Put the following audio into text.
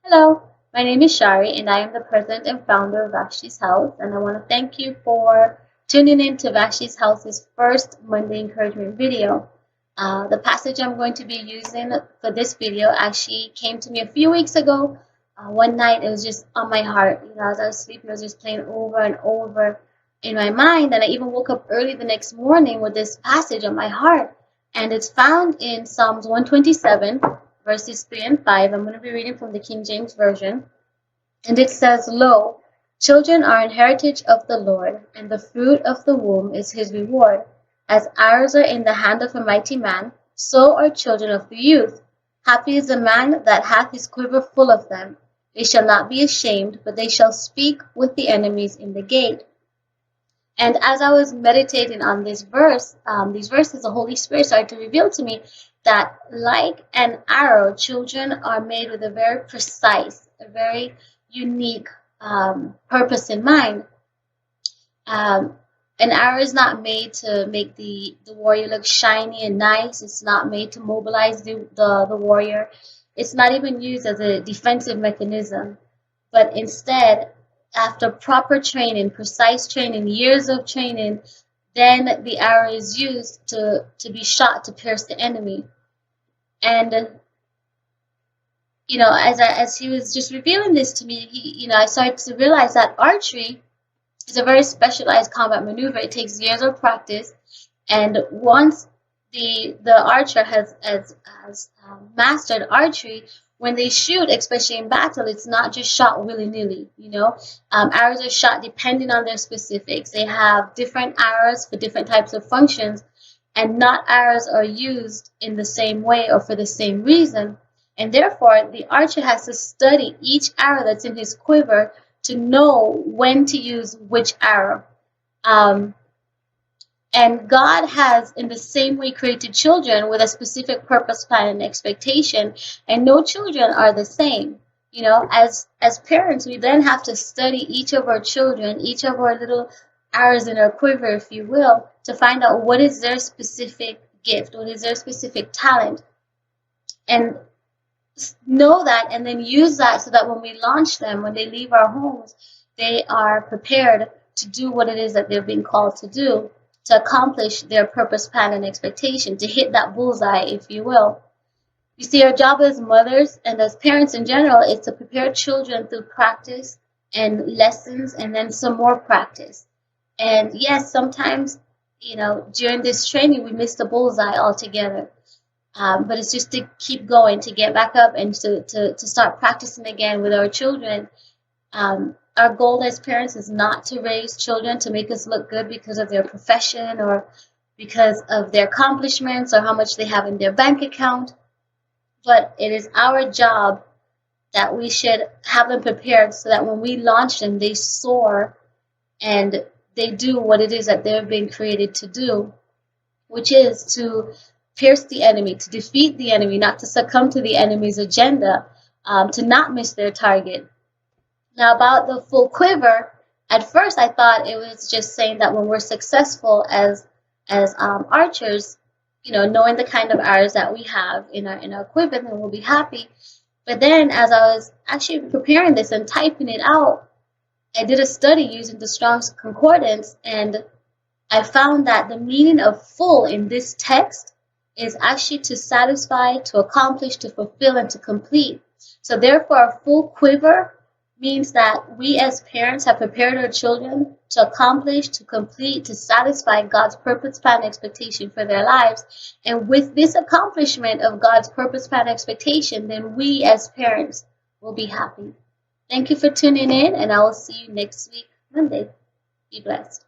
Hello, my name is Shari, and I am the president and founder of Vashti's House. And I want to thank you for tuning in to Vashti's House's first Monday encouragement video. The passage I'm going to be using for this video actually came to me a few weeks ago. One night it was just on my heart. As I was sleeping, it was just playing over and over in my mind. And I even woke up early the next morning with this passage on my heart. And it's found in Psalms 127, verses 3 and 5. I'm going to be reading from the King James Version. And it says, Lo, children are an heritage of the Lord, and the fruit of the womb is his reward. As arrows are in the hand of a mighty man, so are children of the youth. Happy is the man that hath his quiver full of them. They shall not be ashamed, but they shall speak with the enemies in the gate. And as I was meditating on this these verses, the Holy Spirit started to reveal to me that, like an arrow, children are made with a very precise, a very unique purpose in mind. An arrow is not made to make the warrior look shiny and nice. It's not made to mobilize the warrior. It's not even used as a defensive mechanism, but instead, after proper training, precise training, years of training, then the arrow is used to be shot to pierce the enemy. And as he was just revealing this to me, I started to realize that archery is a very specialized combat maneuver. It takes years of practice, and once the archer has mastered archery, when they shoot, especially in battle, it's not just shot willy-nilly. Arrows are shot depending on their specifics. They have different arrows for different types of functions, and not arrows are used in the same way or for the same reason. And therefore, the archer has to study each arrow that's in his quiver to know when to use which arrow. And God has, in the same way, created children with a specific purpose, plan, and expectation. And no children are the same. As parents, we then have to study each of our children, each of our little arrows in our quiver, if you will, to find out what is their specific gift, what is their specific talent. And know that, and then use that so that when we launch them, when they leave our homes, they are prepared to do what it is that they're being called to do, to accomplish their purpose, plan, and expectation, to hit that bullseye, if you will. You see, our job as mothers and as parents in general is to prepare children through practice and lessons and then some more practice. And yes, sometimes, during this training, we miss the bullseye altogether. But it's just to keep going, to get back up and to start practicing again with our children. Our goal as parents is not to raise children to make us look good because of their profession or because of their accomplishments or how much they have in their bank account. But it is our job that we should have them prepared so that when we launch them, they soar and they do what it is that they're being created to do, which is to pierce the enemy, to defeat the enemy, not to succumb to the enemy's agenda, to not miss their target. Now, about the full quiver, at first I thought it was just saying that when we're successful as archers, knowing the kind of arrows that we have in our quiver, then we'll be happy. But then, as I was actually preparing this and typing it out, I did a study using the Strong's Concordance, and I found that the meaning of full in this text is actually to satisfy, to accomplish, to fulfill, and to complete. So therefore, a full quiver means that we as parents have prepared our children to accomplish, to complete, to satisfy God's purpose, plan, and expectation for their lives. And with this accomplishment of God's purpose, plan, and expectation, then we as parents will be happy. Thank you for tuning in, and I will see you next week, Monday. Be blessed.